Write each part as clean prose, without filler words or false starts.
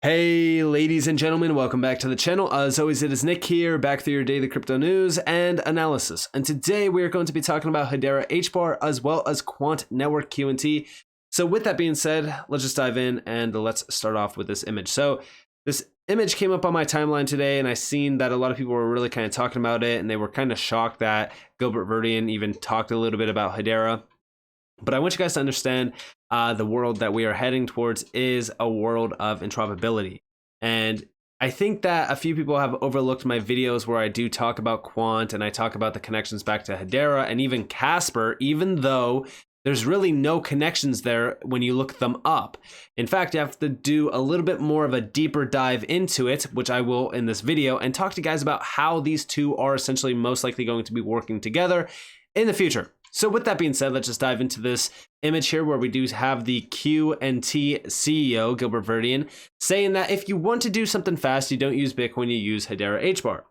Hey ladies and gentlemen, welcome back to the channel. As always, it is Nick here, back through your daily crypto news and analysis. And today we are going to be talking about Hedera Hbar as well as Quant Network QNT. So with that being said, let's just dive in and let's start off with this image. So this image came up on my timeline today and I seen that a lot of people were really kind of talking about it and they were kind of shocked that Gilbert Verdian even talked a little bit about Hedera. But I want you guys to understand the world that we are heading towards is a world of interoperability. And I think that a few people have overlooked my videos where I do talk about Quant and I talk about the connections back to Hedera and even Casper, even though there's really no connections there when you look them up. In fact, you have to do a little bit more of a deeper dive into it, which I will in this video, and talk to you guys about how these two are essentially most likely going to be working together in the future. So with that being said, let's just dive into this image here where we do have the QNT CEO, Gilbert Verdian, saying that if you want to do something fast, you don't use Bitcoin, you use Hedera Hbar.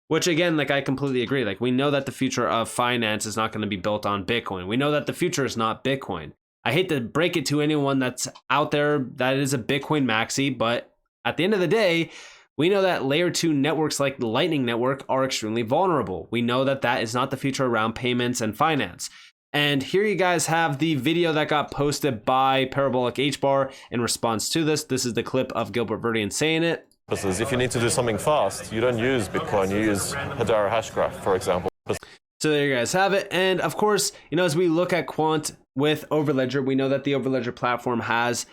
Which again, like I completely agree. Like we know that the future of finance is not going to be built on Bitcoin. We know that the future is not Bitcoin. I hate to break it to anyone that's out there that is a Bitcoin maxi, but at the end of the day, we know that layer 2 networks like the Lightning Network are extremely vulnerable. We know that that is not the future around payments and finance. And here you guys have the video that got posted by Parabolic Hbar in response to this. This is the clip of Gilbert Verdian saying it. If you need to do something fast, you don't use Bitcoin, you use Hedera Hashgraph, for example. So there you guys have it. And of course, as we look at Quant with Overledger, we know that the Overledger platform has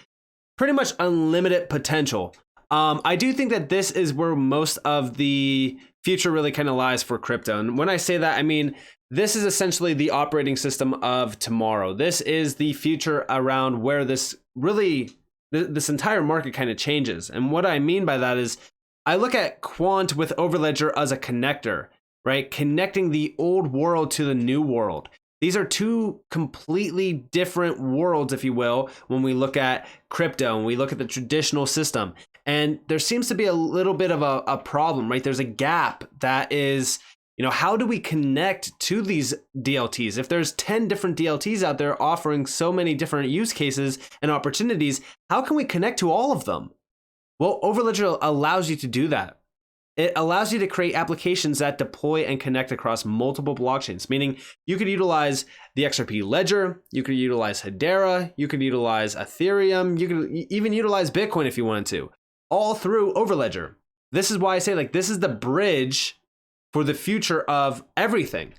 pretty much unlimited potential. I do think that this is where most of the future really kind of lies for crypto. And when I say that, I mean, this is essentially the operating system of tomorrow. This is the future around where this entire market kind of changes. And what I mean by that is I look at Quant with Overledger as a connector, right? Connecting the old world to the new world. These are two completely different worlds, if you will, when we look at crypto and we look at the traditional system. And there seems to be a little bit of a problem, right? There's a gap that is, how do we connect to these DLTs? If there's 10 different DLTs out there offering so many different use cases and opportunities, how can we connect to all of them? Well, Overledger allows you to do that. It allows you to create applications that deploy and connect across multiple blockchains, meaning you could utilize the XRP ledger, you could utilize Hedera, you could utilize Ethereum, you could even utilize Bitcoin if you wanted to, all through Overledger. This is why I say this is the bridge for the future of everything.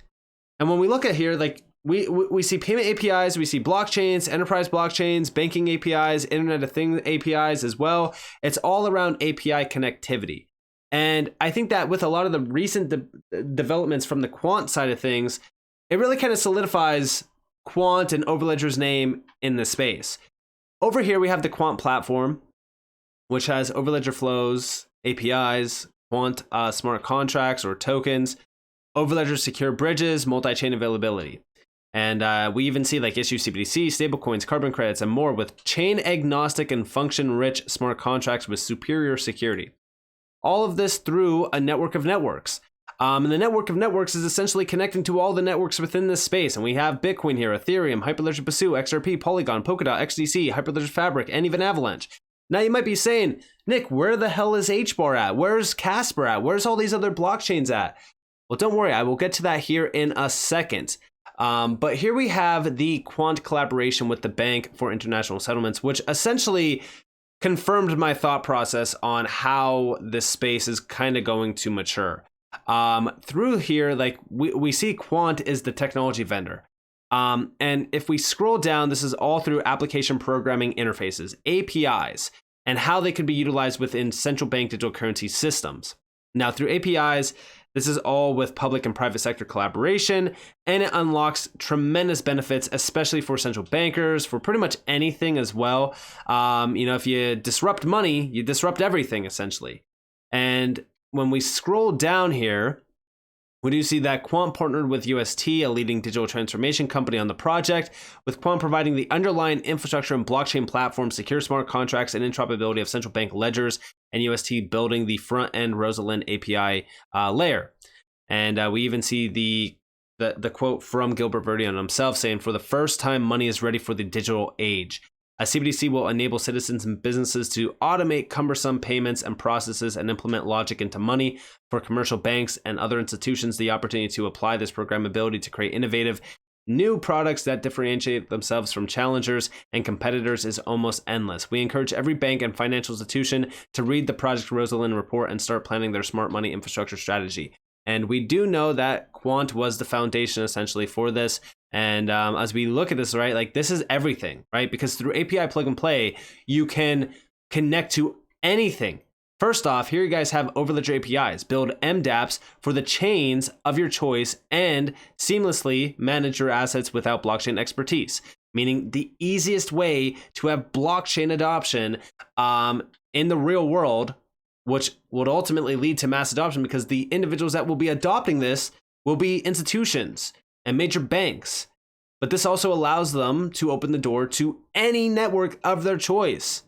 And when we look at here, we see payment APIs, we see blockchains, enterprise blockchains, banking APIs, Internet of Things APIs as well. It's all around API connectivity. And I think that with a lot of the recent developments from the Quant side of things, it really kind of solidifies Quant and Overledger's name in the space. Over here, we have the Quant platform, which has Overledger flows, APIs, Quant smart contracts or tokens, Overledger secure bridges, multi-chain availability. And we even see issue CBDC, stablecoins, carbon credits, and more with chain agnostic and function-rich smart contracts with superior security. All of this through a network of networks. And the network of networks is essentially connecting to all the networks within this space. And we have Bitcoin here, Ethereum, Hyperledger Pasu, XRP, Polygon, Polkadot, XDC, Hyperledger Fabric, and even Avalanche. Now you might be saying, Nick, where the hell is Hbar at? Where's Casper at? Where's all these other blockchains at? Well, don't worry, I will get to that here in a second. But here we have the Quant collaboration with the Bank for International Settlements, which essentially confirmed my thought process on how this space is kind of going to mature. Through here, we see Quant is the technology vendor. And if we scroll down, this is all through application programming interfaces, APIs, and how they can be utilized within central bank digital currency systems. Now, through APIs, this is all with public and private sector collaboration, and it unlocks tremendous benefits, especially for central bankers, for pretty much anything as well. If you disrupt money, you disrupt everything, essentially. And when we scroll down here, we do see that Quant partnered with UST, a leading digital transformation company, on the project, with Quant providing the underlying infrastructure and blockchain platform, secure smart contracts, and interoperability of central bank ledgers, and UST building the front-end Rosalind API layer. And we even see the quote from Gilbert Verdian himself saying, "For the first time, money is ready for the digital age." A CBDC will enable citizens and businesses to automate cumbersome payments and processes and implement logic into money. For commercial banks and other institutions, the opportunity to apply this programmability to create innovative new products that differentiate themselves from challengers and competitors is almost endless. We encourage every bank and financial institution to read the Project Rosalind report and start planning their smart money infrastructure strategy. And we do know that Quant was the foundation essentially for this. And as we look at this, right, like this is everything, right? Because through API plug and play, you can connect to anything. First off, here you guys have Overledger APIs. Build MDApps for the chains of your choice and seamlessly manage your assets without blockchain expertise. Meaning the easiest way to have blockchain adoption in the real world, which would ultimately lead to mass adoption because the individuals that will be adopting this will be institutions and major banks. But this also allows them to open the door to any network of their choice.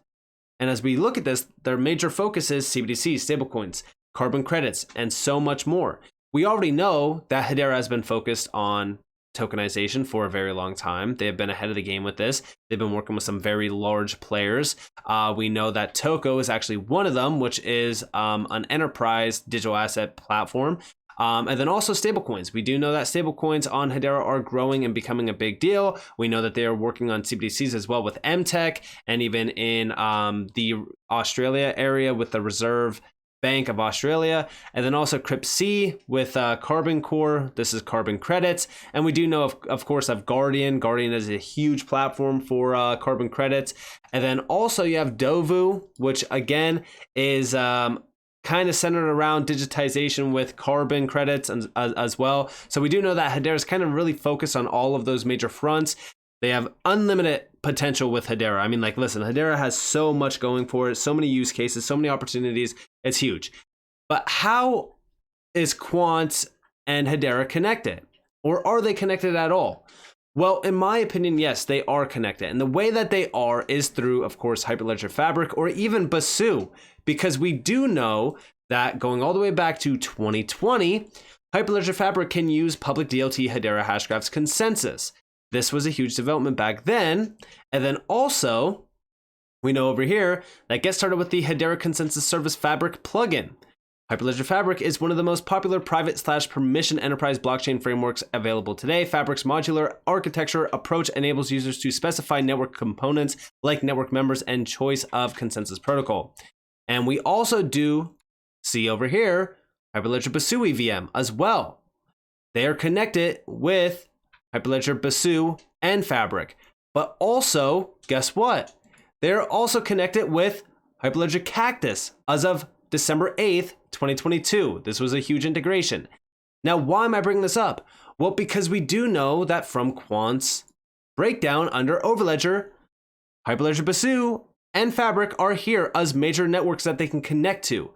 And as we look at this, their major focus is CBDCs, stablecoins, carbon credits, and so much more. We already know that Hedera has been focused on tokenization for a very long time. They have been ahead of the game with this. They've been working with some very large players. We know that Toko is actually one of them, which is an enterprise digital asset platform. And then also stablecoins. We do know that stablecoins on Hedera are growing and becoming a big deal. We know that they are working on CBDCs as well with MTech and even in the Australia area with the Reserve Bank of Australia, and then also CryptC with Carbon Core. This is carbon credits. And we do know, of course, of Guardian. Guardian is a huge platform for carbon credits. And then also you have Dovu, which again is kind of centered around digitization with carbon credits and, as well. So we do know that Hedera is kind of really focused on all of those major fronts. They have unlimited potential with Hedera. I mean, like, listen, Hedera has so much going for it, so many use cases, so many opportunities. It's huge. But how is Quant and Hedera connected? Or are they connected at all? Well, in my opinion, yes, they are connected. And the way that they are is through, of course, Hyperledger Fabric or even Basu, because we do know that going all the way back to 2020, Hyperledger Fabric can use public DLT Hedera Hashgraph's consensus. This was a huge development back then. And then also, we know over here that gets started with the Hedera Consensus Service Fabric plugin. Hyperledger Fabric is one of the most popular private/permission enterprise blockchain frameworks available today. Fabric's modular architecture approach enables users to specify network components like network members and choice of consensus protocol. And we also do see over here Hyperledger Basu EVM as well. They are connected with Hyperledger Basu and Fabric. But also, guess what? They're also connected with Hyperledger Cactus as of December 8th, 2022. This was a huge integration. Now, why am I bringing this up? Well, because we do know that from Quant's breakdown under Overledger, Hyperledger Basu and Fabric are here as major networks that they can connect to.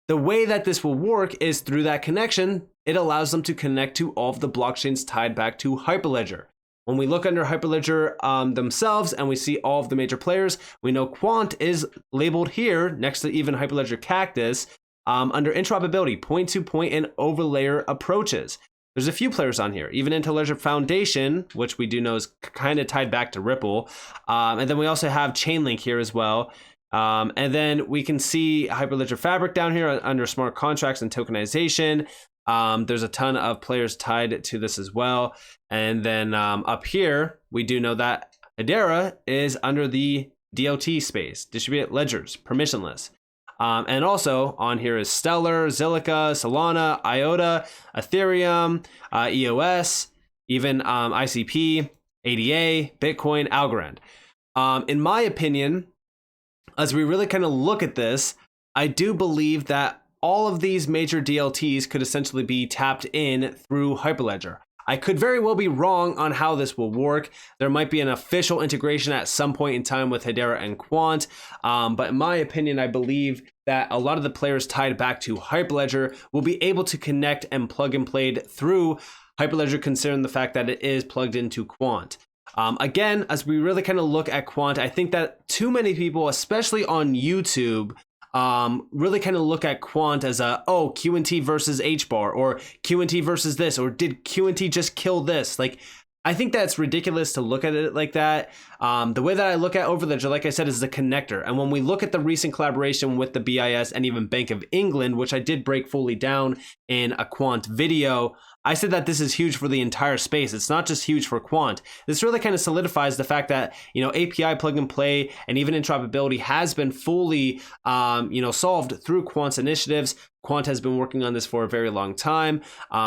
The way that this will work is through that connection, it allows them to connect to all of the blockchains tied back to Hyperledger. When we look under Hyperledger themselves and we see all of the major players, we know Quant is labeled here next to even Hyperledger Cactus under interoperability, point-to-point and overlayer approaches. There's a few players on here, even Interledger Foundation, which we do know is kind of tied back to Ripple. And then we also have Chainlink here as well. And then we can see Hyperledger Fabric down here under smart contracts and tokenization. There's a ton of players tied to this as well. And then up here, we do know that Hedera is under the DLT space, distributed ledgers, permissionless. And also on here is Stellar, Zilliqa, Solana, IOTA, Ethereum, EOS, even ICP, ADA, Bitcoin, Algorand. In my opinion, as we really kind of look at this, I do believe that all of these major DLTs could essentially be tapped in through Hyperledger. I could very well be wrong on how this will work. There might be an official integration at some point in time with Hedera and Quant. But in my opinion, I believe that a lot of the players tied back to Hyperledger will be able to connect and plug and play through Hyperledger, considering the fact that it is plugged into Quant. Again, as we really kind of look at Quant, I think that too many people, especially on YouTube, really kind of look at Quant as QNT versus HBAR, or QNT versus this, or did QNT just kill this? Like, I think that's ridiculous to look at it like that. The way that I look at Overledger, like I said, is the connector. And when we look at the recent collaboration with the BIS and even Bank of England, which I did break fully down in a Quant video, I said that this is huge for the entire space. It's not just huge for Quant. This really kind of solidifies the fact that, API plug and play and even interoperability has been fully, solved through Quant's initiatives. Quant has been working on this for a very long time.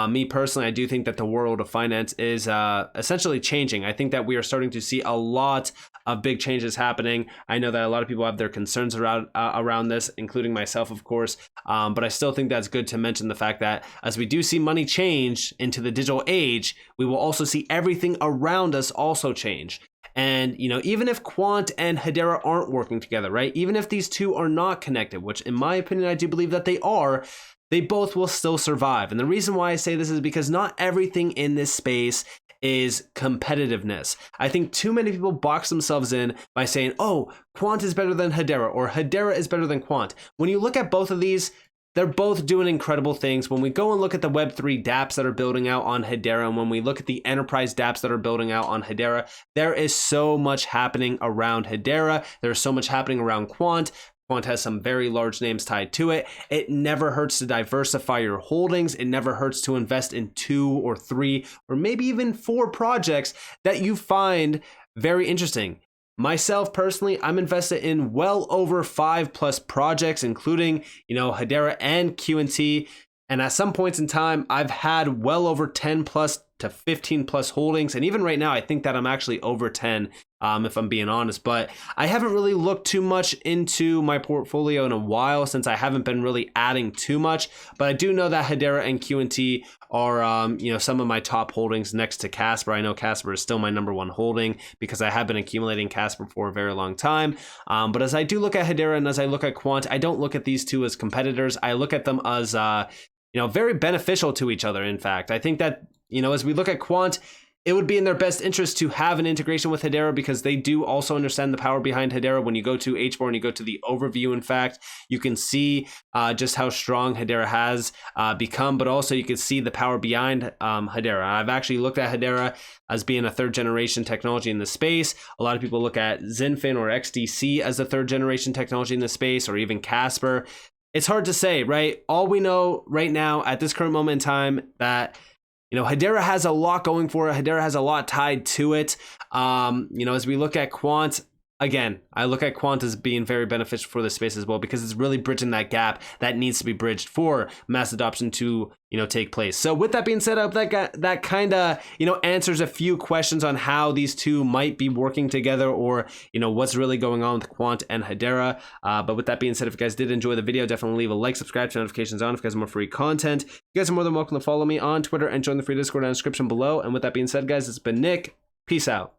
Me personally, I do think that the world of finance is essentially changing. I think that we are starting to see a lot of big changes happening. I know that a lot of people have their concerns around this, including myself, of course. But I still think that's good to mention the fact that as we do see money change into the digital age, we will also see everything around us also change. And, even if Quant and Hedera aren't working together, right? Even if these two are not connected, which in my opinion, I do believe that they are, they both will still survive. And the reason why I say this is because not everything in this space is competitiveness. I think too many people box themselves in by saying, oh, Quant is better than Hedera or Hedera is better than Quant. When you look at both of these, they're both doing incredible things. When we go and look at the Web3 dApps that are building out on Hedera, and when we look at the enterprise dApps that are building out on Hedera, there is so much happening around Hedera. There's so much happening around Quant. Quant has some very large names tied to it. It never hurts to diversify your holdings. It never hurts to invest in 2 or 3 or maybe even 4 projects that you find very interesting. Myself personally, I'm invested in well over 5+ projects, including, Hedera and QNT. And at some points in time, I've had well over 10+ to 15+ holdings. And even right now, I think that I'm actually over 10, if I'm being honest. But I haven't really looked too much into my portfolio in a while since I haven't been really adding too much. But I do know that Hedera and QNT are, some of my top holdings next to Casper. I know Casper is still my number 1 holding because I have been accumulating Casper for a very long time. But as I do look at Hedera and as I look at Quant, I don't look at these two as competitors. I look at them as, very beneficial to each other. In fact, I think that, as we look at Quant, it would be in their best interest to have an integration with Hedera because they do also understand the power behind Hedera. When you go to HBAR and you go to the overview, in fact, you can see just how strong Hedera has become, but also you can see the power behind Hedera. I've actually looked at Hedera as being a 3rd generation technology in the space. A lot of people look at Zinfin or XDC as a 3rd generation technology in the space, or even Casper. It's hard to say, right? All we know right now at this current moment in time that Hedera has a lot going for it. Hedera has a lot tied to it. As we look at Quant, again, I look at Quant as being very beneficial for the space as well because it's really bridging that gap that needs to be bridged for mass adoption to, take place. So with that being said, I hope that kind of, answers a few questions on how these two might be working together or, what's really going on with Quant and Hedera. But with that being said, if you guys did enjoy the video, definitely leave a like, subscribe, turn notifications on if you guys want more free content. You guys are more than welcome to follow me on Twitter and join the free Discord in the description below. And with that being said, guys, it's been Nick. Peace out.